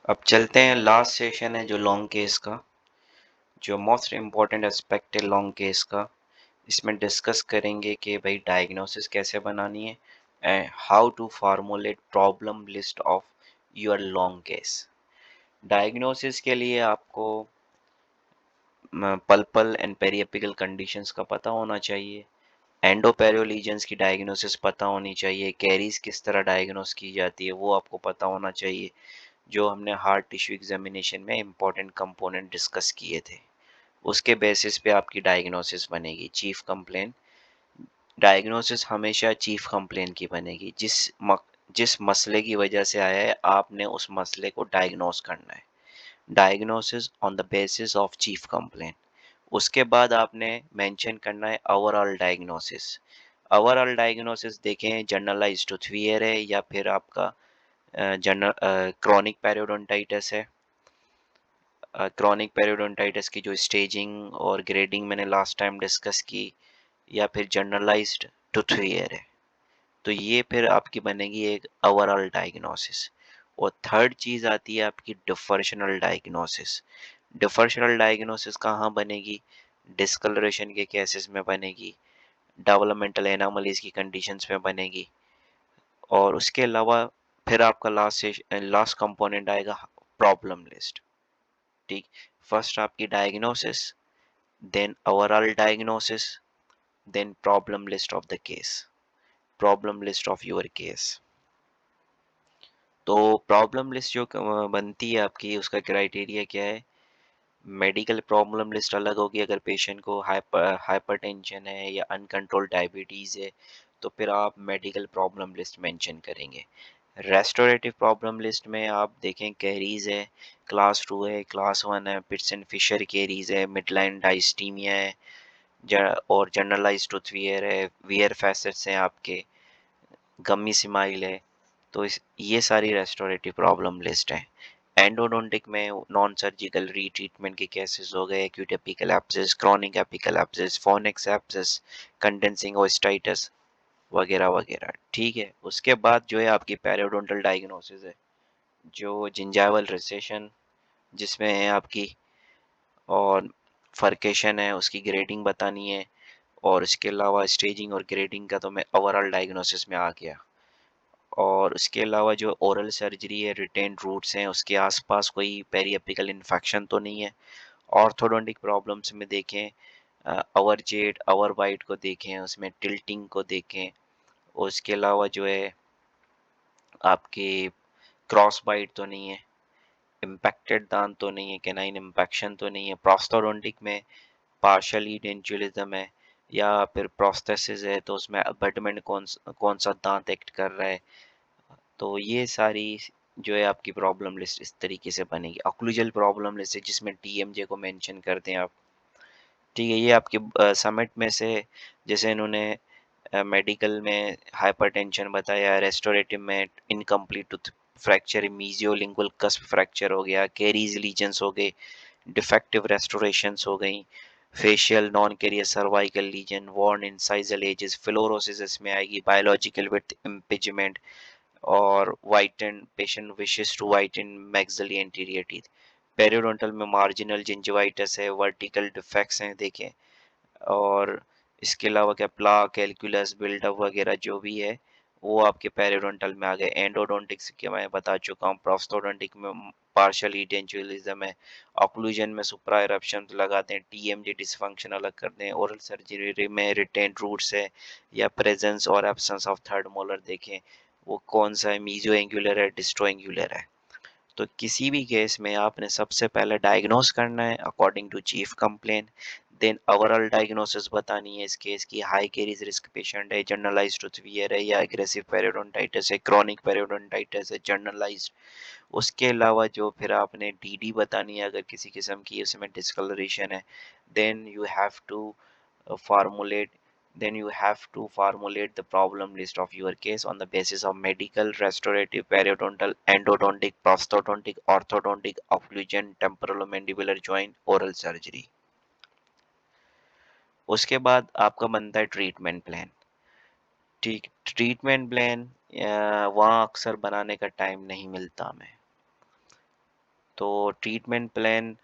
अब चलते हैं, लास्ट सेशन है जो लॉन्ग केस का, जो मोस्ट इम्पॉर्टेंट एस्पेक्ट है लॉन्ग केस का। इसमें डिस्कस करेंगे कि भाई डायग्नोसिस कैसे बनानी है and how to formulate problem list of your long case. Diagnosis के लिए आपको पल्पल एंड पेरिएपिकल कंडीशंस का पता होना चाहिए, एंडोपेरियो लीजन्स की डायग्नोसिस पता होनी चाहिए, कैरीज किस तरह डायग्नोस की जाती है वो आपको पता होना चाहिए, जो हमने हार्ट टिश्यू एग्जामिनेशन में इम्पोर्टेंट कंपोनेंट डिस्कस किए थे। उसके बेसिस पे आपकी डायग्नोसिस बनेगी। चीफ कंप्लेन डायग्नोसिस हमेशा चीफ कंप्लेन की बनेगी। जिस मसले की वजह से आया है आपने उस मसले को डायग्नोस करना है। Diagnosis on the basis of chief complain. उसके बाद आपने मेंशन करना है ओवरऑल डायग्नोसिस। ओवरऑल डायग्नोसिस देखें, जनरलाइज्ड टूथ वियर है या फिर आपका जनरल क्रॉनिक पेरियोडोंटाइटिस है। क्रॉनिक पेरियोडोंटाइटिस की जो स्टेजिंग और ग्रेडिंग मैंने लास्ट टाइम डिस्कस की, या फिर जनरलाइज्ड टूथ वियर है। तो ये फिर आपकी बनेगी एक ओवरऑल डायग्नोसिस। और थर्ड चीज आती है आपकी डिफरेंशियल डायग्नोसिस। डिफरेंशियल डायग्नोसिस कहाँ बनेगी? डिस्कलरेशन के केसेस में बनेगी, डेवलपमेंटल एनामलीज की कंडीशंस में बनेगी। और उसके अलावा फिर आपका लास्ट कंपोनेंट आएगा प्रॉब्लम लिस्ट। ठीक, फर्स्ट आपकी diagnosis, then overall diagnosis, then problem list of the case, problem list of your case. तो प्रॉब्लम लिस्ट जो बनती है आपकी, उसका क्राइटेरिया क्या है? मेडिकल प्रॉब्लम लिस्ट अलग होगी। अगर पेशेंट को हाइपरटेंशन है या अनकंट्रोल्ड डायबिटीज़ है तो फिर आप मेडिकल प्रॉब्लम लिस्ट मेंशन करेंगे। रेस्टोरेटिव प्रॉब्लम लिस्ट में आप देखें, कैरीज है, क्लास 2 है, क्लास 1 है, पिट्सन फिशर कैरीज है, मिडलाइन डायस्टीमिया है, और जनरलाइज टूथ वियर है, वियर फैसेट्स हैं आपके, गम्मी स्माइल है। तो ये सारी रेस्टोरेटिव प्रॉब्लम लिस्ट है। एंडोडोंटिक में नॉन सर्जिकल रीट्रीटमेंट के केसेस हो गए, acute apical abscess, chronic apical abscess, phoenix abscess, condensing osteitis वगैरह वगैरह। ठीक है, उसके बाद जो है आपकी पेरियोडोंटल डायग्नोसिस है, जो जिंजाइवल रिसेशन जिसमें है आपकी, और फर्केशन है, उसकी ग्रेडिंग बतानी है। और इसके अलावा स्टेजिंग और ग्रेडिंग का तो मैं ओवरऑल डायग्नोसिस में आ गया। और उसके अलावा जो ओरल सर्जरी है, रिटेन रूट्स हैं, उसके आसपास कोई पेरिएपिकल इन्फेक्शन तो नहीं है। ऑर्थोडोंटिक प्रॉब्लम्स में देखें, अवर जेड अवर वाइट को देखें, उसमें टिल्टिंग को देखें। उसके अलावा जो है आपके क्रॉस बाइट तो नहीं है, इम्पैक्टेड दांत तो नहीं है, कैनाइन इम्पैक्शन तो नहीं है। प्रोस्थोडोंटिक में पार्शली डेंचुलिज्म है या फिर प्रोस्थेसिस है, तो उसमें अबटमेंट कौन सा दांत एक्ट कर रहा है। तो ये सारी जो है आपकी प्रॉब्लम लिस्ट इस तरीके से बनेगी। ऑक्लूजल प्रॉब्लम लिस्ट है जिसमें टीएमजे को मेंशन करते हैं आप। ठीक है, ये आपके समिट में से, जैसे इन्होंने मेडिकल में हाइपरटेंशन बताया, रेस्टोरेटिव में incomplete tooth fracture, मीजियोलिंगुअल cusp fracture हो गया, कैरीज लीजन्स हो गए, डिफेक्टिव रेस्टोरेशंस हो गई, facial non carious cervical lesion, worn incisal edges, fluorosis इसमें आएगी, बायोलॉजिकल विथ इम्पिजमेंट, और whiten patient wishes to whiten maxillary anterior teeth. Periodontal में मार्जिनल जिंजवाइटिस है, वर्टिकल डिफेक्ट्स हैं देखें। और इसके अलावा क्या, प्लाक, कैलकुलस बिल्डअप वगैरह जो भी है वो आपके पेरियोडोंटल में आ गए। एंडोडोंटिक्स के मैं बता चुका हूँ। प्रोस्थोडोंटिक में पार्शियल इडेंचुअलिज्म है। ऑक्लूजन में सुप्रा इरप्शन लगाते हैं, टीएमजे डिसफंक्शन अलग करते हैं। ओरल सर्जरी में रिटेन रूट्स है या प्रेजेंस और एब्सेंस ऑफ थर्ड मोलर देखें, वो कौन सा है, मीजो एंगुलर है, डिस्टो एंगुलर है। तो किसी भी केस में आपने सबसे पहले डायग्नोस करना है according to chief complain, then overall diagnosis बतानी है इस केस की, हाई कैरीज रिस्क पेशेंट है, जनरलाइज्ड टूथ वियर है या एग्रेसिव पेरियोडोंटाइटिस है, क्रॉनिक पेरियोडोंटाइटिस है, जनरलाइज्ड। उसके अलावा जो फिर आपने डीडी बतानी है अगर किसी किस्म की उसमें डिस्कलरेशन है, then you have to formulate then you have to formulate the problem list of your case on the basis of medical, restorative, periodontal, endodontic, prosthodontic, orthodontic, occlusion, temporal-mandibular joint, oral surgery। उसके बाद आपका बनता है treatment plan. ठीक, treatment plan वहाँ अक्सर बनाने का टाइम नहीं मिलता हमें। तो ट्रीटमेंट प्लान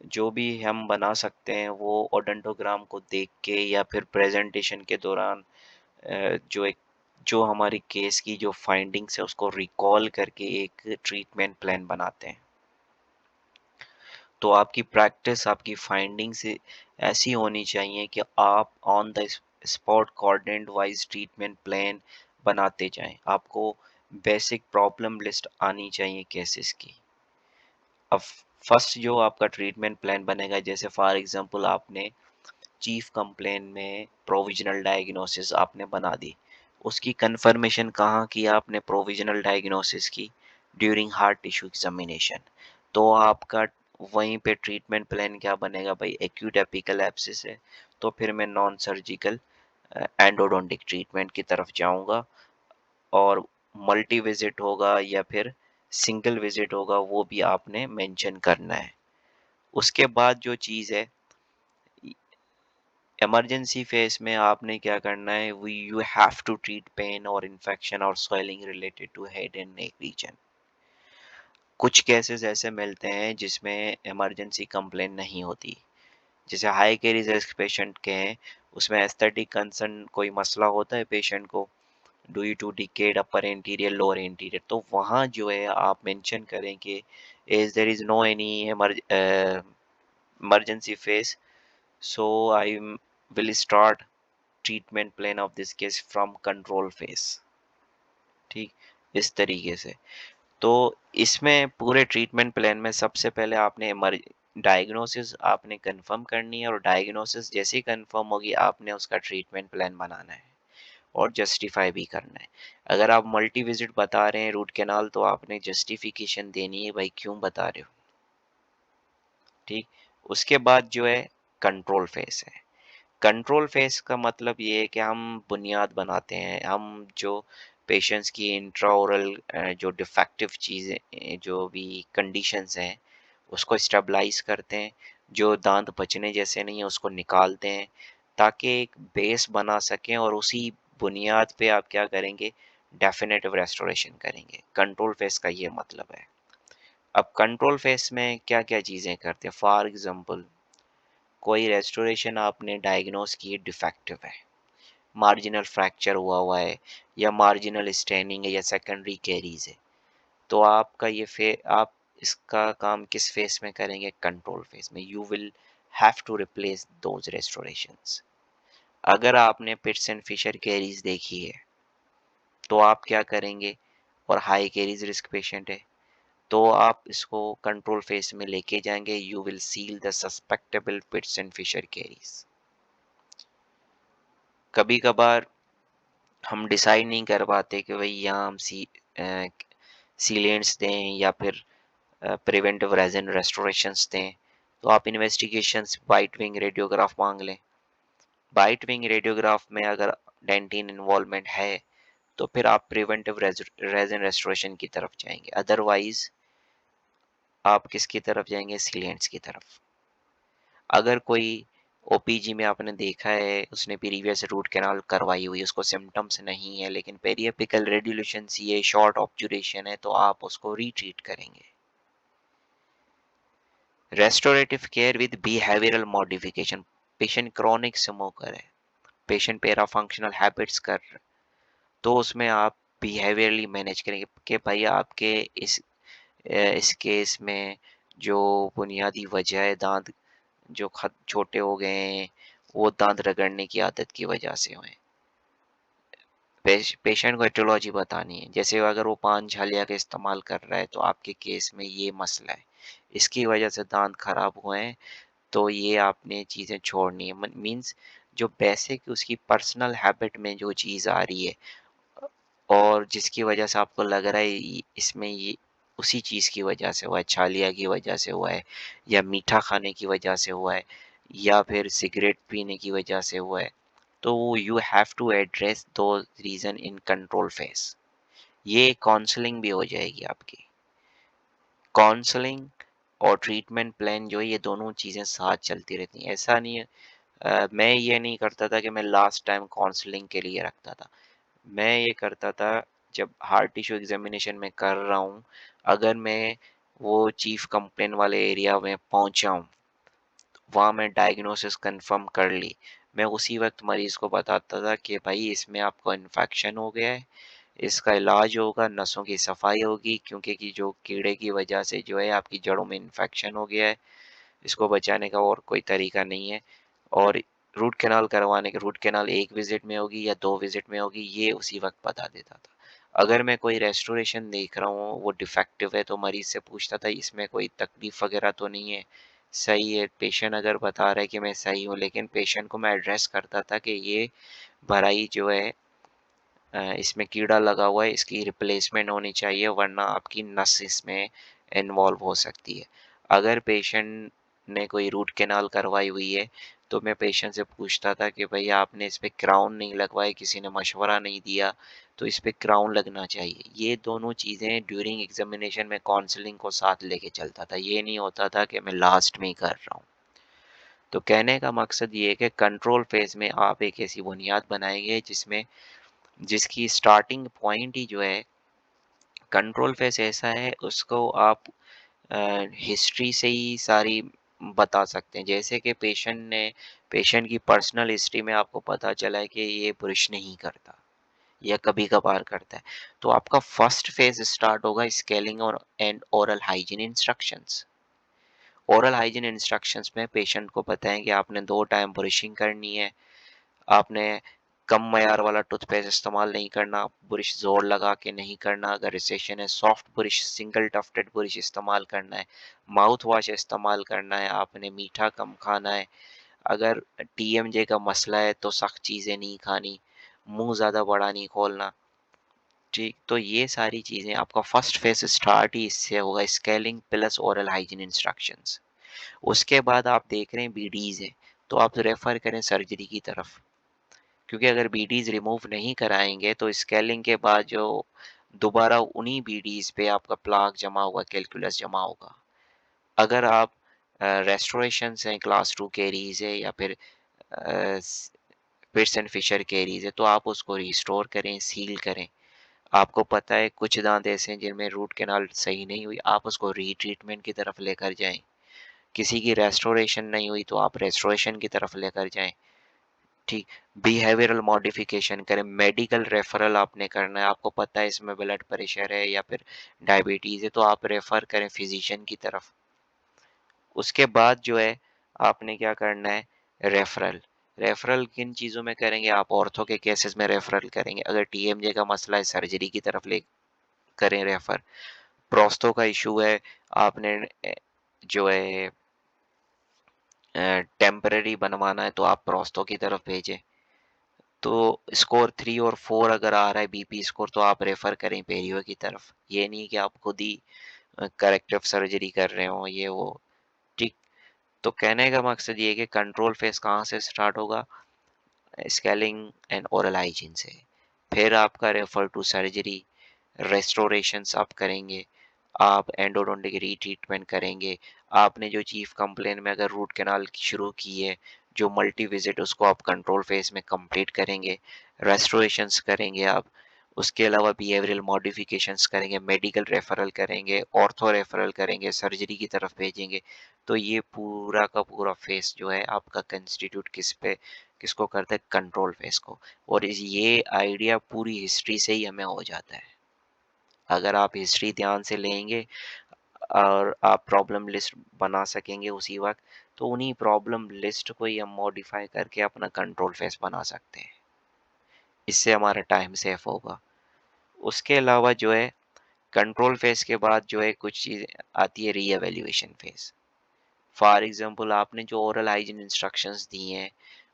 जो भी हम बना सकते हैं वो ओडोंटोग्राम को देख के या फिर प्रेजेंटेशन के दौरान जो हमारी केस की जो फाइंडिंग्स है उसको रिकॉल करके एक ट्रीटमेंट प्लान बनाते हैं। तो आपकी प्रैक्टिस, आपकी फाइंडिंग्स ऐसी होनी चाहिए कि आप on the spot coordinate wise treatment plan बनाते जाएं। आपको बेसिक प्रॉब्लम लिस्ट आनी चाहिए केसेस की। अब फर्स्ट जो आपका ट्रीटमेंट प्लान बनेगा, जैसे फॉर एग्जांपल आपने चीफ कंप्लेन में प्रोविजनल डायग्नोसिस आपने बना दी, उसकी कंफर्मेशन कहाँ की आपने प्रोविजनल डायग्नोसिस की? During heart tissue examination. तो आपका वहीं पे ट्रीटमेंट प्लान क्या बनेगा भाई? एक्यूट एपिकल एब्सिस है तो फिर मैं नॉन सर्जिकल एंडोडोंटिक ट्रीटमेंट की तरफ जाऊंगा, और मल्टी विजिट होगा या फिर सिंगल विजिट होगा वो भी आपने मेंशन करना है। उसके बाद जो चीज़ है, इमरजेंसी फेस में आपने क्या करना है, we you have to treat pain और इन्फेक्शन और swelling related to head and neck region. कुछ केसेस ऐसे मिलते हैं जिसमें इमरजेंसी कंप्लेन नहीं होती, जैसे हाई कैरी रिस्क पेशेंट के हैं, उसमें एस्थेटिक कंसर्न कोई मसला होता है पेशेंट को, due to decayed upper anterior lower anterior, तो वहाँ जो है आप मेंशन करें कि is there is no any emergency phase, so I will start treatment plan of this case from control phase। ठीक, इस तरीके से। तो इसमें पूरे ट्रीटमेंट प्लान में सबसे पहले आपने डायग्नोसिस आपने कंफर्म करनी है, और डायग्नोसिस जैसे ही कंफर्म होगी आपने उसका ट्रीटमेंट प्लान बनाना है और जस्टिफाई भी करना है। अगर आप मल्टी विजिट बता रहे हैं रूट कैनाल, तो आपने जस्टिफिकेशन देनी है भाई क्यों बता रहे हो। ठीक, उसके बाद जो है कंट्रोल फेस है। कंट्रोल फेस का मतलब ये है कि हम बुनियाद बनाते हैं, हम जो पेशेंट्स की इंट्राओरल जो डिफेक्टिव चीज़ें जो भी कंडीशंस हैं उसको स्टेबलाइज करते हैं, जो दांत बचने जैसे नहीं है उसको निकालते हैं, ताकि एक बेस बना सकें, और उसी बुनियाद पे आप क्या करेंगे, डेफिनेटिव रेस्टोरेशन करेंगे। कंट्रोल फेस का ये मतलब है। अब कंट्रोल फेस में क्या क्या चीज़ें करते हैं, फॉर एग्जांपल कोई रेस्टोरेशन आपने डायग्नोस की डिफेक्टिव है, मार्जिनल फ्रैक्चर हुआ हुआ है, या मार्जिनल स्टेनिंग है, या सेकेंडरी कैरीज है, तो आपका आप इसका काम किस फेस में करेंगे? कंट्रोल फेस में। You will have to replace those restorations. अगर आपने पिट्स एंड फिशर कैरीज देखी है तो आप क्या करेंगे, और हाई कैरीज रिस्क पेशेंट है तो आप इसको कंट्रोल फेस में लेके जाएंगे। You will seal the susceptible pits and fissure caries. कभी कभार हम डिसाइड नहीं कर पाते कि भाई यहाँ हम सीलेंट्स दें या फिर प्रिवेंटिव रेजन रेस्टोरेशंस दें, तो आप इन्वेस्टिगेशंस बाइट विंग रेडियोग्राफ मांग लें। बाइट विंग रेडियोग्राफ में अगर डेंटिन इन्वॉल्वमेंट है तो फिर आप प्रिवेंटिव रेजन रेस्टोरेशन की तरफ जाएंगे, अदरवाइज आप किसकी तरफ जाएंगे? सीलेंट्स की तरफ। अगर कोई ओपीजी में आपने देखा है उसने प्रीवियस रूट कैनाल करवाई हुई, उसको सिम्टम्स नहीं है लेकिन पेरिएपिकल रेडियोलेशंसी है, शॉर्ट ऑब्जुरेशन है, तो आप उसको रीट्रीट करेंगे। Restorative care with behavioural modification, patient chronic smoker है, पेशेंट पैरा फंक्शनल हैबिट्स कर रहे हैं, तो उसमें आप बिहेवियरली मैनेज करेंगे कि भाई आपके इस केस में जो बुनियादी वजह है, दांत जो छोटे हो गए हैं वो दांत रगड़ने की आदत की वजह से हुए। पेशेंट को एटियोलॉजी बतानी है, जैसे अगर वो पान झालिया का इस्तेमाल कर रहा है तो आपके केस में ये मसला है, इसकी वजह से दांत खराब हुए हैं, तो ये आपने चीज़ें छोड़नी है। मीन्स जो बेसिक उसकी पर्सनल हैबिट में जो चीज़ आ रही है और जिसकी वजह से आपको लग रहा है इसमें ये उसी चीज़ की वजह से हुआ है, छालिया की वजह से हुआ है, या मीठा खाने की वजह से हुआ है, या फिर सिगरेट पीने की वजह से हुआ है, तो यू हैव टू एड्रेस दो रीज़न इन कंट्रोल फेस। ये काउंसलिंग भी हो जाएगी आपकी। काउंसलिंग और ट्रीटमेंट प्लान जो है ये दोनों चीज़ें साथ चलती रहती हैं। ऐसा नहीं है मैं ये नहीं करता था कि मैं लास्ट टाइम काउंसलिंग के लिए रखता था। मैं ये करता था जब हार्ट टिश्यू एग्जामिनेशन में कर रहा हूँ, अगर मैं वो चीफ कंप्लेन वाले एरिया में पहुंचा हूँ, वहाँ मैं डायग्नोसिस कंफर्म कर ली। मैं उसी वक्त मरीज को बताता था कि भाई इसमें आपको इन्फेक्शन हो गया है, इसका इलाज होगा, नसों की सफाई होगी, क्योंकि कि जो कीड़े की वजह से जो है आपकी जड़ों में इन्फेक्शन हो गया है, इसको बचाने का और कोई तरीका नहीं है। और रूट कैनाल करवाने के, रूट कैनाल एक विजिट में होगी या 2 विजिट में होगी, ये उसी वक्त बता देता था। अगर मैं कोई रेस्टोरेशन देख रहा हूँ वो डिफेक्टिव है, तो मरीज से पूछता था इसमें कोई तकलीफ वगैरह तो नहीं है, सही है। पेशेंट अगर बता रहा है कि मैं सही हूँ, लेकिन पेशेंट को मैं एड्रेस करता था कि ये भराई जो है इसमें कीड़ा लगा हुआ है, इसकी रिप्लेसमेंट होनी चाहिए, वरना आपकी नस इसमें इन्वॉल्व हो सकती है। अगर पेशेंट ने कोई रूट कैनाल करवाई हुई है, तो मैं पेशेंट से पूछता था कि भई आपने इस पे क्राउन नहीं लगवाई, किसी ने मशवरा नहीं दिया, तो इस पे क्राउन लगना चाहिए। ये दोनों चीज़ें ड्यूरिंग एग्ज़ामिनेशन में काउंसलिंग को साथ लेके चलता था। ये नहीं होता था कि मैं लास्ट में ही कर रहा हूँ। तो कहने का मकसद ये है कि कंट्रोल फेज़ में आप एक ऐसी बुनियाद बनाएँगे जिसकी स्टार्टिंग पॉइंट ही जो है, कंट्रोल फेस ऐसा है उसको आप हिस्ट्री से ही सारी बता सकते हैं। जैसे कि पेशेंट की पर्सनल हिस्ट्री में आपको पता चला है कि ये ब्रश नहीं करता या कभी कभार करता है, तो आपका फर्स्ट फेज स्टार्ट होगा स्केलिंग और and oral hygiene instructions. Oral hygiene instructions में पेशेंट को पता है कि आपने 2 टाइम ब्रशिंग करनी है, आपने कम मयार वाला टूथपेस्ट इस्तेमाल नहीं करना, ब्रश जोर लगा के नहीं करना, अगर रिसेशन है soft brush single tufted brush इस्तेमाल करना है, माउथ वॉश इस्तेमाल करना है, आपने मीठा कम खाना है, अगर टीएमजे का मसला है तो सख्त चीज़ें नहीं खानी, मुंह ज़्यादा बड़ा नहीं खोलना। ठीक, तो ये सारी चीज़ें आपका फर्स्ट फेज स्टार्ट ही इससे होगा, scaling plus oral hygiene instructions. उसके बाद आप देख रहे हैं बीडीज है, तो आप रेफर करें सर्जरी की तरफ, क्योंकि अगर बीडीज रिमूव नहीं कराएंगे तो स्केलिंग के बाद जो दोबारा उन्हीं बीडीज पे आपका प्लाक जमा होगा, कैलकुलस जमा होगा। अगर आप रेस्टोरेशन हैं, क्लास 2 कैरीज है या फिर पिट्स एंड फिशर कैरीज है, तो आप उसको रिस्टोर करें, सील करें। आपको पता है कुछ दांत ऐसे हैं जिनमें रूट कैनाल सही नहीं हुई, आप उसको रीट्रीटमेंट की तरफ लेकर जाएं। किसी की रेस्टोरेशन नहीं हुई तो आप रेस्टोरेशन की तरफ लेकर जाएं। ठीक, बिहेवियरल मॉडिफिकेशन करें, मेडिकल रेफरल आपने करना है, आपको पता है इसमें ब्लड प्रेशर है या फिर डायबिटीज है, तो आप रेफर करें फिजिशियन की तरफ। उसके बाद जो है आपने क्या करना है, रेफरल। रेफरल किन चीज़ों में करेंगे, आप ऑर्थो के केसेस में रेफरल करेंगे, अगर टीएमजे का मसला है सर्जरी की तरफ ले करें रेफर। प्रोस्तो का इशू है, आपने जो है टेम्पररी बनवाना है, तो आप प्रोस्तो की तरफ भेजें। तो स्कोर 3 और 4 अगर आ रहा है बीपी स्कोर, तो आप रेफर करें पेरियो की तरफ। ये नहीं कि आप खुद ही करेक्टिव सर्जरी कर रहे हो ये वो। ठीक, तो कहने का मकसद ये है कि कंट्रोल फेज कहाँ से स्टार्ट होगा, स्केलिंग एंड ओरल हाइजीन से। फिर आपका रेफर टू सर्जरी, रेस्टोरेशंस आप करेंगे, आप एंडोडोंटिक रीट्रीटमेंट करेंगे। आपने जो चीफ कंप्लेन में अगर रूट कैनाल शुरू की है, जो मल्टी विजिट, उसको आप कंट्रोल फेज में कंप्लीट करेंगे, रेस्टोरेशंस करेंगे आप। उसके अलावा बिहेवियरल मॉडिफिकेशंस करेंगे, मेडिकल रेफरल करेंगे, ऑर्थो रेफरल करेंगे, सर्जरी की तरफ भेजेंगे। तो ये पूरा का पूरा फेस जो है आपका कंस्टिट्यूट किसको करता है, कंट्रोल फेस को। और ये आइडिया पूरी हिस्ट्री से ही हमें हो जाता है। अगर आप हिस्ट्री ध्यान से लेंगे और आप प्रॉब्लम लिस्ट बना सकेंगे उसी वक्त, तो उन्हीं प्रॉब्लम लिस्ट को ही हम मॉडिफाई करके अपना कंट्रोल फेस बना सकते हैं। इससे हमारा टाइम सेफ होगा। उसके अलावा जो है कंट्रोल फेस के बाद जो है कुछ चीज़ आती है, री एवेल्युएशन फेज। फॉर एग्जांपल आपने जो ओरल हाइजीन इंस्ट्रक्शंस दी हैं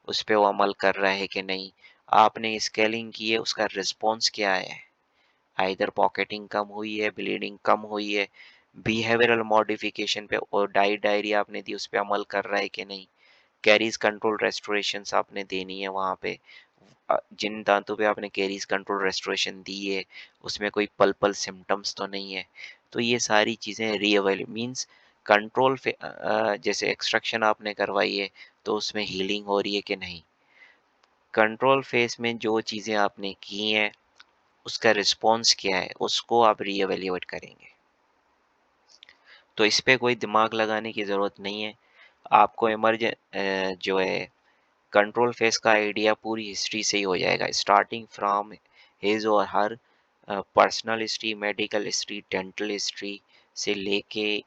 उस पे वो अमल कर रहा है कि नहीं, आपने स्केलिंग की है उसका रिस्पॉन्स क्या है, आइदर पॉकेटिंग कम हुई है, ब्लीडिंग कम हुई है, बिहेवियरल मॉडिफिकेशन पे और डायरी आपने दी उस पे अमल कर रहा है कि नहीं, कैरीज कंट्रोल रेस्टोरेशंस आपने देनी है वहाँ पे। जिन दांतों पे आपने कैरीज कंट्रोल रेस्टोरेशन दी है उसमें कोई पल्पल सिम्टम्स तो नहीं है। तो ये सारी चीज़ें रीअवेल मीन्स कंट्रोल जैसे एक्सट्रैक्शन आपने करवाई है तो उसमें हीलिंग हो रही है कि नहीं, कंट्रोल फेस में जो चीज़ें आपने की हैं उसका रिस्पॉन्स क्या है, उसको आप रीएवेल्युएट करेंगे। तो इस पे कोई दिमाग लगाने की ज़रूरत नहीं है। आपको जो है कंट्रोल फेस का आइडिया पूरी हिस्ट्री से ही हो जाएगा, स्टार्टिंग फ्रॉम हिज और her personal history, medical history, dental history से लेके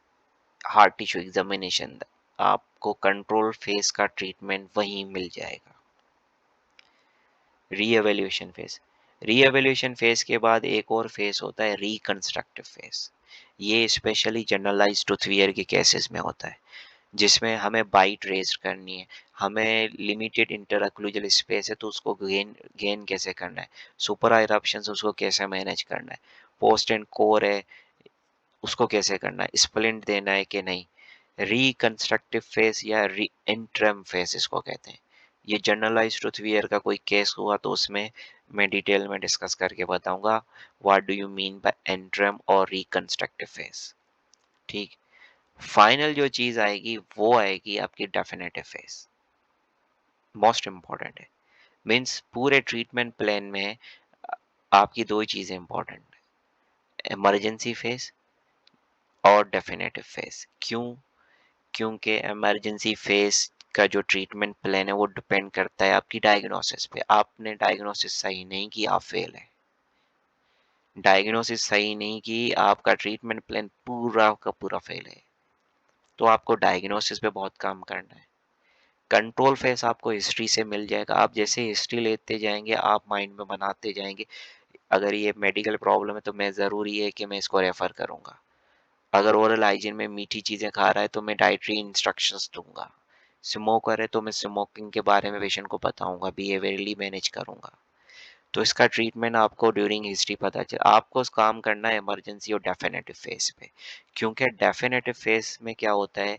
हार्ट टिश्यू एग्जामिनेशन तक आपको कंट्रोल फेस का ट्रीटमेंट वहीं मिल जाएगा। रीएवैल्यूएशन फेज, रीएवैल्यूएशन फेज के बाद एक और फेज होता है रिकंस्ट्रक्टिव फेज। ये स्पेशली जनरलाइज्ड टूथ वियर के केसेस में होता है, जिसमें हमें बाइट रेज करनी है, हमें लिमिटेड इंटरअक्लूजल स्पेस है तो उसको गेन गेन कैसे करना है, सुपर इरप्शंस उसको कैसे मैनेज करना है, पोस्ट एंड कोर है उसको कैसे करना है, स्प्लिंट देना है कि नहीं, रिकंस्ट्रक्टिव फेस या री इंट्रम फेस इसको कहते हैं। ये जनरलाइज ट्रूथ वियर का कोई केस हुआ तो उसमें मैं डिटेल में डिस्कस करके बताऊंगा what do you mean by interim और रिकंस्ट्रक्टिव फेस। ठीक। फाइनल जो चीज आएगी वो आएगी आपकी डेफिनेटिव फेस, मोस्ट इंपॉर्टेंट है। मीन्स पूरे ट्रीटमेंट प्लान में आपकी दो ही चीजें इंपॉर्टेंट, इमरजेंसी फेस और डेफिनेटिव फेस। क्यों? क्योंकि इमरजेंसी फेस का जो ट्रीटमेंट प्लान है वो डिपेंड करता है आपकी डायग्नोसिस पे। आपने डायग्नोसिस सही नहीं की, आप फेल है। डायग्नोसिस सही नहीं की, आपका ट्रीटमेंट प्लान पूरा का पूरा फेल है। तो आपको डायग्नोसिस पे बहुत काम करना है। कंट्रोल फेस आपको हिस्ट्री से मिल जाएगा, आप जैसे हिस्ट्री लेते जाएंगे आप माइंड में बनाते जाएंगे, अगर ये मेडिकल प्रॉब्लम है तो मैं ज़रूरी है कि मैं इसको रेफर करूंगा, अगर ओरल हाइजीन में मीठी चीज़ें खा रहा है तो मैं डाइटरी इंस्ट्रक्शंस दूंगा, स्मोकर है तो मैं स्मोकिंग के बारे में पेशेंट को बताऊंगा, बिहेवियरली मैनेज करूंगा। तो इसका ट्रीटमेंट आपको ड्यूरिंग हिस्ट्री पता चल, आपको काम करना है इमरजेंसी और डेफिनेटिव फेस पे। क्योंकि डेफिनेटिव फेस में क्या होता है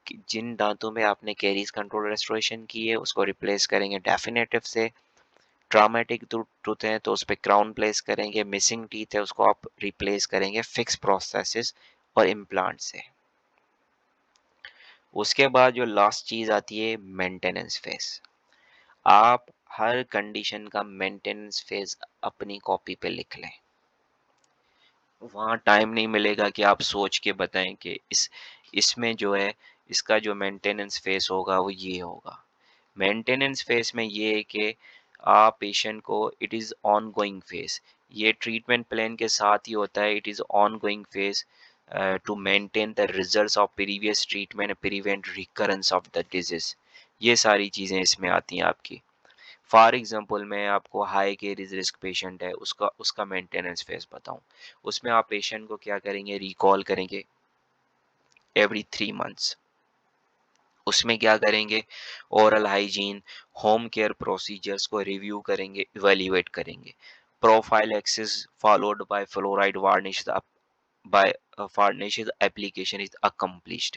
कि जिन दांतों में आपने कैरीज कंट्रोल रेस्टोरेशन की है उसको रिप्लेस करेंगे डेफिनेटिव से, ट्रॉमेटिक टूथ है तो उस पर क्राउन प्लेस करेंगे, मिसिंग टीथ है उसको आप रिप्लेस करेंगे फिक्स प्रोस्थेसिस और इम्प्लांट से। उसके बाद जो लास्ट चीज आती है मेंटेनेंस फेज। आप हर कंडीशन का मेंटेनेंस फेज अपनी कॉपी पे लिख लें, वहाँ टाइम नहीं मिलेगा कि आप सोच के बताएं कि इसमें जो है इसका जो मेंटेनेंस फेस होगा वो ये होगा। मेंटेनेंस फेस में ये है कि आप पेशेंट को, it is on going phase, ये ट्रीटमेंट प्लान के साथ ही होता है, it is on going phase to maintain the results of previous treatment, prevent recurrence of the disease. ये सारी चीज़ें इसमें आती हैं आपकी। फॉर एग्जांपल मैं आपको हाई केरीज रिस्क पेशेंट है उसका उसका मेंटेनेंस फेस बताऊं, उसमें आप पेशेंट को क्या करेंगे, रिकॉल करेंगे एवरी 3 मंथ्स। उसमें क्या करेंगे, oral hygiene, home care procedures को रिव्यू करेंगे, इवेल्युएट करेंगे, prophylaxis followed by fluoride varnish by varnish application is accomplished.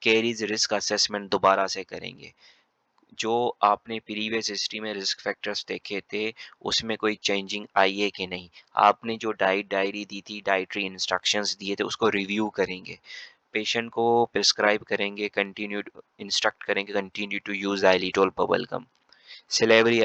Caries risk assessment दोबारा से करेंगे, जो आपने प्रीवियस हिस्ट्री में रिस्क फैक्टर्स देखे थे उसमें कोई चेंजिंग आई है कि नहीं, आपने जो डाइट डायरी दी थी, डाइटरी इंस्ट्रक्शंस दिए थे उसको रिव्यू करेंगे, पेशेंट को प्रिस्क्राइब करेंगे, कंटिन्यू इंस्ट्रक्ट करेंगे continue to use xylitol bubble gum. Salivary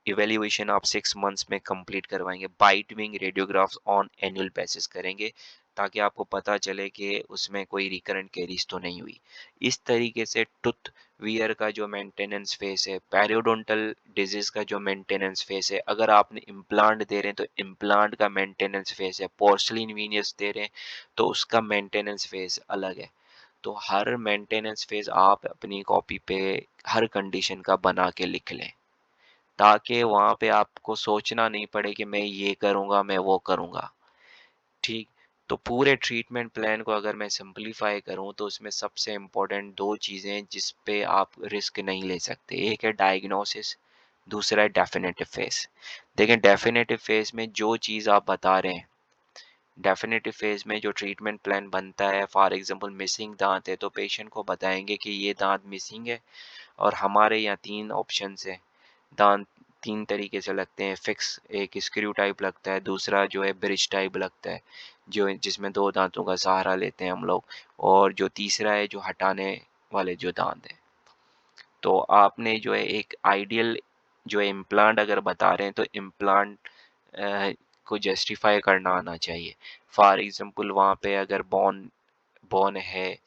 evaluation आप 6 मंथ्स में कंप्लीट करवाएंगे, bite wing radiographs on annual basis करेंगे ताकि आपको पता चले कि उसमें कोई रिकरेंट कैरीज तो नहीं हुई। इस तरीके से टूथ वियर का जो मेंटेनेंस फेस है, पेरियोडोंटल डिजीज का जो मेंटेनेंस फेस है, अगर आपने इम्प्लांट दे रहे हैं तो इम्प्लांट का मेंटेनेंस फेस है, पोर्सलिन वीनियस दे रहे हैं तो उसका मेंटेनेंस फेस अलग है। तो हर मेंटेनेंस फेज आप अपनी कॉपी पे हर कंडीशन का बना के लिख लें, ताकि वहाँ पे आपको सोचना नहीं पड़े कि मैं ये करूँगा, मैं वो करूँगा। ठीक। तो पूरे ट्रीटमेंट प्लान को अगर मैं सिंपलीफाई करूँ तो उसमें सबसे इम्पोर्टेंट दो चीज़ें जिस पे आप रिस्क नहीं ले सकते, एक है डायग्नोसिस, दूसरा है डेफिनेटिव फेस। देखिए डेफिनेटिव फेस में जो चीज़ आप बता रहे हैं, डेफिनेटिव फेज में जो ट्रीटमेंट प्लान बनता है, फॉर एग्जांपल मिसिंग दांत है तो पेशेंट को बताएंगे कि ये दांत मिसिंग है और हमारे यहाँ 3 ऑप्शंस है, दांत 3 तरीके से लगते हैं, फिक्स एक स्क्रू टाइप लगता है, दूसरा जो है ब्रिज टाइप लगता है जो जिसमें 2 दांतों का सहारा लेते हैं हम लोग, और जो तीसरा है जो हटाने वाले जो दांत है। तो आपने जो है एक आइडियल जो है इम्प्लांट अगर बता रहे हैं तो इम्प्लांट को जस्टिफाई करना आना चाहिए। फॉर एग्जांपल वहाँ पे अगर बोन बोन है,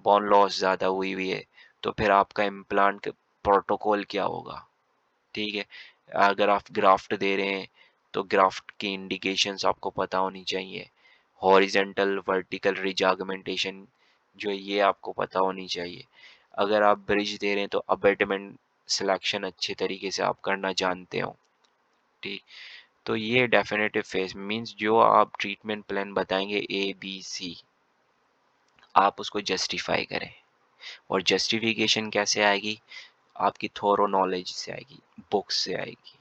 बोन लॉस ज़्यादा हुई हुई है, तो फिर आपका इम्प्लांट प्रोटोकॉल क्या होगा? ठीक है। अगर आप ग्राफ्ट दे रहे हैं तो ग्राफ्ट की इंडिकेशंस आपको पता होनी चाहिए। हॉरिजेंटल वर्टिकल रिज ऑगमेंटेशन जो है ये आपको पता होनी चाहिए। अगर आप ब्रिज दे रहे हैं तो अबेटमेंट सिलेक्शन अच्छे तरीके से आप करना जानते हो। ठीक। तो ये डेफिनेटिव फेस मींस जो आप ट्रीटमेंट प्लान बताएंगे ABC, आप उसको जस्टिफाई करें। और जस्टिफिकेशन कैसे आएगी? आपकी थोरो नॉलेज से आएगी, बुक्स से आएगी।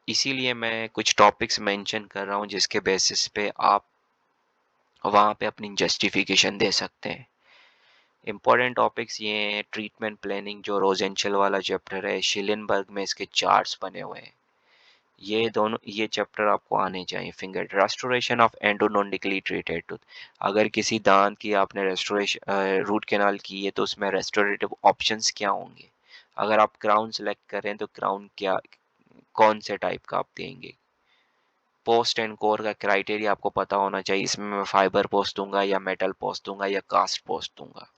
इसीलिए मैं कुछ टॉपिक्स मेंशन कर रहा हूँ जिसके बेसिस पे आप वहाँ पे अपनी जस्टिफिकेशन दे सकते हैं। इम्पोर्टेंट टॉपिक्स ये हैं, ट्रीटमेंट प्लानिंग जो रोजेंशल वाला चैप्टर है, शिलेनबर्ग में इसके चार्ट्स बने हुए हैं। ये चैप्टर आपको आने चाहिए। Finger restoration of endodontically treated tooth, अगर किसी दांत की आपने रेस्टोरेशन रूट कैनाल की है तो उसमें रेस्टोरेटिव ऑप्शंस क्या होंगे? अगर आप क्राउन सेलेक्ट करें तो क्राउन क्या, कौन से टाइप का आप देंगे? पोस्ट एंड कोर का क्राइटेरिया आपको पता होना चाहिए, इसमें मैं फाइबर पोस्ट दूंगा या मेटल पोस्ट दूंगा या कास्ट पोस्ट दूंगा।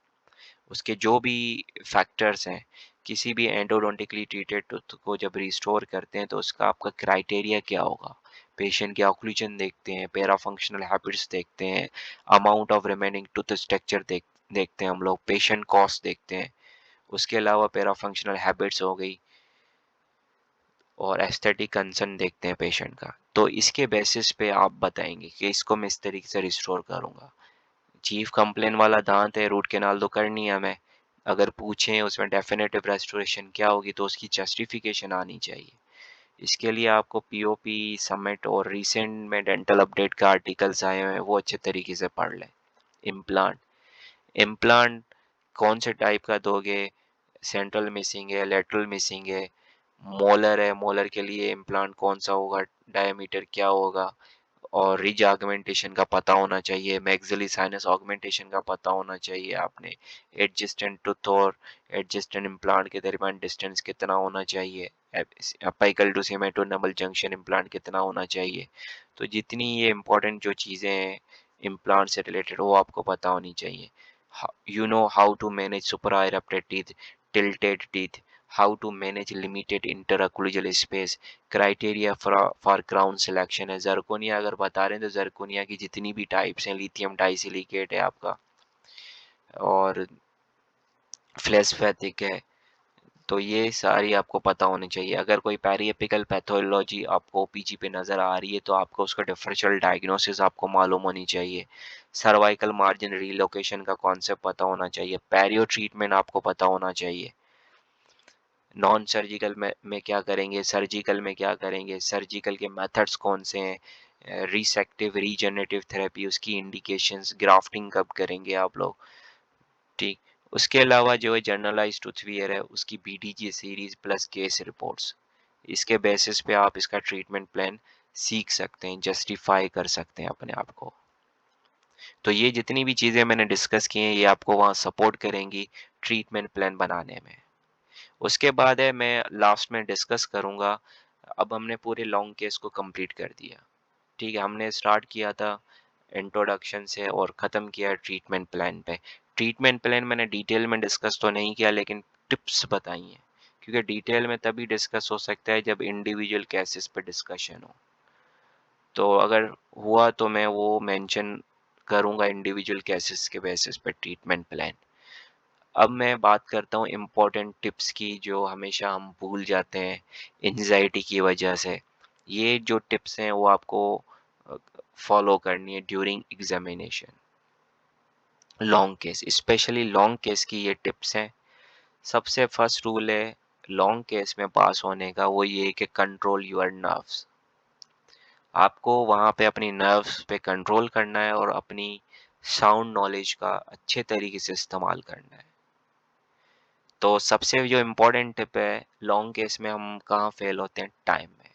उसके जो भी फैक्टर्स हैं, किसी भी एंडोडोंटिकली ट्रीटेड टूथ को जब रिस्टोर करते हैं तो उसका आपका क्राइटेरिया क्या होगा? पेशेंट की ऑक्लूजन देखते हैं, पैरा फंक्शनल हैबिट्स देखते हैं, amount of remaining tooth structure देखते हैं हम लोग, पेशेंट कॉस्ट देखते हैं। उसके अलावा पैरा फंक्शनल हैबिट्स हो गई और एस्थेटिक कंसर्न देखते हैं पेशेंट का। तो इसके बेसिस पे आप बताएंगे कि इसको मैं इस तरीके से रिस्टोर करूंगा। चीफ कंप्लेन वाला दांत है, रूट कैनाल तो करनी है हमें। अगर पूछें उसमें डेफिनेटिव रेस्टोरेशन क्या होगी तो उसकी जस्टिफिकेशन आनी चाहिए। इसके लिए आपको पीओपी समिट और रिसेंट में डेंटल अपडेट का आर्टिकल्स आए हुए हैं, वो अच्छे तरीके से पढ़ लें। इम्प्लांट, इम्प्लांट कौन से टाइप का दोगे? सेंट्रल मिसिंग है, लेटरल मिसिंग है, मोलर है, मोलर के लिए इम्प्लांट कौन सा होगा, डायमीटर क्या होगा, और रिज ऑगमेंटेशन का पता होना चाहिए, मैक्सिलरी साइनस ऑगमेंटेशन का पता होना चाहिए आपने। एडजस्टेंट टूथ और एडजस्टेंट इम्प्लांट के दरमियान डिस्टेंस कितना होना चाहिए, अपिकल टू सीमेंटोनमल जंक्शन इम्प्लांट कितना होना चाहिए। तो जितनी ये इंपॉर्टेंट जो चीज़ें हैं इम्प्लांट से रिलेटेड वो आपको पता होनी चाहिए। You know how to manage supraerupted teeth, tilted teeth, how to manage limited interocclusal space, criteria for crown selection है। जर्कोनिया अगर बता रहे हैं तो जर्कोनिया की जितनी भी टाइप्स हैं, लिथियम डाइसिलिकेट है आपका, और फ्लेसफेथिक है, तो ये सारी आपको पता होनी चाहिए। अगर कोई पेरिएपिकल पैथोलॉजी आपको ओपीजी पे नज़र आ रही है तो आपको उसका डिफरेंशियल डायग्नोसिस आपको मालूम होनी चाहिए। सर्वाइकल मार्जिन रीलोकेशन का कॉन्सेप्ट पता होना चाहिए। पेरियो ट्रीटमेंट आपको पता होना चाहिए। नॉन सर्जिकल में क्या करेंगे, सर्जिकल में क्या करेंगे, सर्जिकल के मेथड्स कौन से हैं, रिसेक्टिव रीजनरेटिव थेरेपी, उसकी इंडिकेशंस, ग्राफ्टिंग कब करेंगे आप लोग। ठीक। उसके अलावा जो है जनरलाइज टूथ वियर है उसकी बीडीजी सीरीज प्लस केस रिपोर्ट्स, इसके बेसिस पे आप इसका ट्रीटमेंट प्लान सीख सकते हैं, जस्टिफाई कर सकते हैं अपने आप को। तो ये जितनी भी चीज़ें मैंने डिस्कस की हैं ये आपको वहाँ सपोर्ट करेंगी ट्रीटमेंट प्लान बनाने में। उसके बाद है मैं लास्ट में डिस्कस करूँगा। अब हमने पूरे लॉन्ग केस को कंप्लीट कर दिया। ठीक है, हमने स्टार्ट किया था इंट्रोडक्शन से और ख़त्म किया ट्रीटमेंट प्लान पे। ट्रीटमेंट प्लान मैंने डिटेल में डिस्कस तो नहीं किया लेकिन टिप्स बताई हैं, क्योंकि डिटेल में तभी डिस्कस हो सकता है जब इंडिविजुअल केसेस पे डिस्कशन हो। तो अगर हुआ तो मैं वो मेंशन करूँगा इंडिविजुअल केसेस के बेसिस पे ट्रीटमेंट प्लान। अब मैं बात करता हूँ इम्पोर्टेंट टिप्स की जो हमेशा हम भूल जाते हैं एंजाइटी की वजह से। ये जो टिप्स हैं वो आपको फॉलो करनी है during examination. Long case, specially long case की ये टिप्स हैं। सबसे फर्स्ट रूल है लॉन्ग केस में पास होने का, वो ये है कि कंट्रोल योर नर्व्स। आपको वहाँ पे अपनी नर्व्स पे कंट्रोल करना है और अपनी साउंड नॉलेज का अच्छे तरीके से इस्तेमाल करना है। तो सबसे जो इम्पोर्टेंट टिप है लॉन्ग केस में हम कहाँ फेल होते हैं, टाइम में।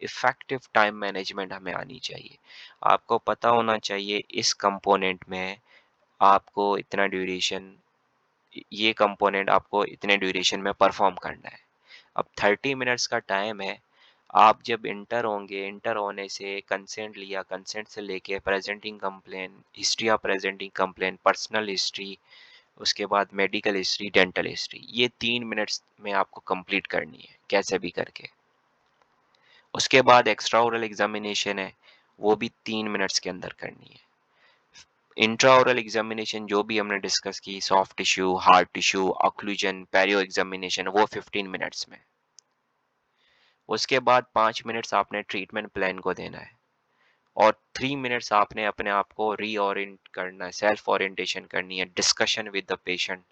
इफेक्टिव टाइम मैनेजमेंट हमें आनी चाहिए। आपको पता होना चाहिए इस कंपोनेंट में आपको इतना ड्यूरेशन, ये कंपोनेंट आपको इतने ड्यूरेशन में परफॉर्म करना है। अब 30 मिनट्स का टाइम है, आप जब इंटर होंगे, इंटर होने से कंसेंट लिया, कंसेंट से लेके presenting complain, history of presenting complain, personal history, उसके बाद मेडिकल हिस्ट्री, डेंटल हिस्ट्री, ये 3 मिनट्स में आपको कंप्लीट करनी है कैसे भी करके। उसके बाद एक्स्ट्रा ओरल एग्जामिनेशन है, वो भी 3 मिनट्स के अंदर करनी है। इंट्रा ओरल एग्जामिनेशन जो भी हमने डिस्कस की, soft tissue, hard tissue, occlusion, perio examination, वो 15 मिनट्स में। उसके बाद 5 मिनट्स आपने ट्रीटमेंट प्लान को देना है और 3 मिनट्स आपने अपने आप को रीओरिएंट करना है, सेल्फ ओरिएंटेशन करनी है, डिस्कशन विद द पेशेंट,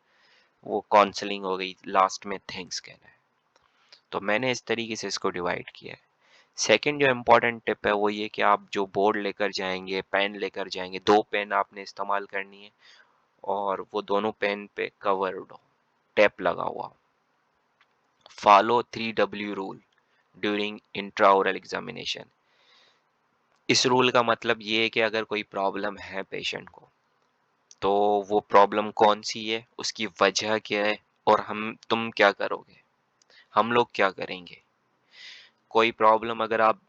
वो काउंसलिंग हो गई, लास्ट में थैंक्स कहना है। तो मैंने इस तरीके से इसको डिवाइड किया है। सेकंड जो इम्पोर्टेंट टिप है वो ये कि आप जो बोर्ड लेकर जाएंगे, पेन लेकर जाएंगे, 2 पेन आपने इस्तेमाल करनी है और वो दोनों पेन पे कवर्ड हो, टैप लगा हुआ हो। Follow 3W rule during intraoral examination. इस रूल का मतलब ये है कि अगर कोई प्रॉब्लम है पेशेंट को, तो वो प्रॉब्लम कौन सी है, उसकी वजह क्या है और तुम क्या करोगे, हम लोग क्या करेंगे। कोई प्रॉब्लम अगर आप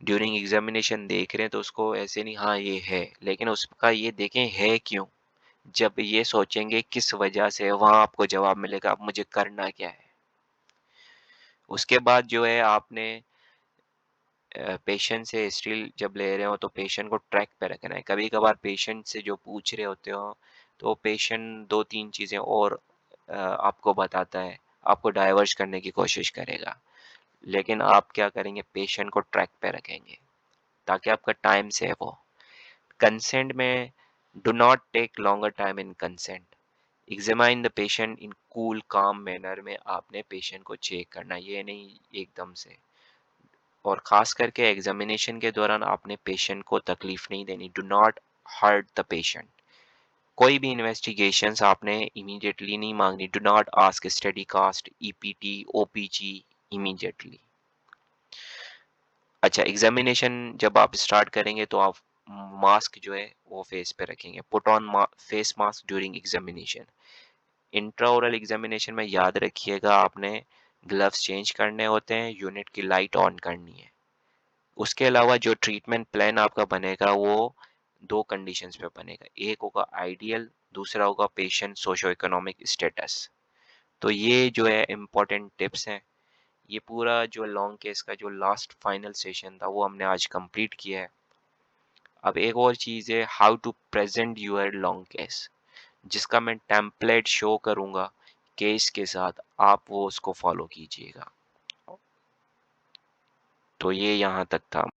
ड्यूरिंग एग्जामिनेशन देख रहे हैं तो उसको ऐसे नहीं हाँ ये है, लेकिन उसका ये देखें है क्यों। जब ये सोचेंगे किस वजह से, वहां आपको जवाब मिलेगा अब मुझे करना क्या है। उसके बाद जो है आपने पेशेंट से हिस्ट्री जब ले रहे हो तो पेशेंट को ट्रैक पे रखना है। कभी कभार पेशेंट से जो पूछ रहे होते हो तो पेशेंट 2-3 चीजें और आपको बताता है, आपको डाइवर्स करने की कोशिश करेगा, लेकिन आप क्या करेंगे, पेशेंट को ट्रैक पे रखेंगे ताकि आपका टाइम सेव हो। कंसेंट में do not take longer time in consent, examine the patient in cool calm manner में आपने पेशेंट को चेक करना, ये नहीं एकदम से। और खास करके एग्जामिनेशन के दौरान आपने पेशेंट को तकलीफ नहीं देनी, do not hurt the patient. कोई भी इन्वेस्टिगेशंस आपने इमीडिएटली नहीं मांगनी, do not ask study cast, EPT, OPG immediately. अच्छा, एग्जामिनेशन जब आप स्टार्ट करेंगे तो आप मास्क जो है वो फेस पे रखेंगे, put on face mask during examination. Intraoral examination में याद रखिएगा आपने ग्लव्स चेंज करने होते हैं, यूनिट की लाइट ऑन करनी है। उसके अलावा जो ट्रीटमेंट प्लान आपका बनेगा वो 2 कंडीशंस पे बनेगा, एक होगा आइडियल, दूसरा होगा पेशेंट सोशो इकोनॉमिक स्टेटस। तो ये जो है इम्पोर्टेंट टिप्स हैं। ये पूरा जो लॉन्ग केस का जो लास्ट फाइनल सेशन था वो हमने आज कंप्लीट किया है। अब एक और चीज़ है, how to present your long case, जिसका मैं टेम्पलेट शो करूंगा केस के साथ, आप वो उसको फॉलो कीजिएगा। तो ये यहाँ तक था।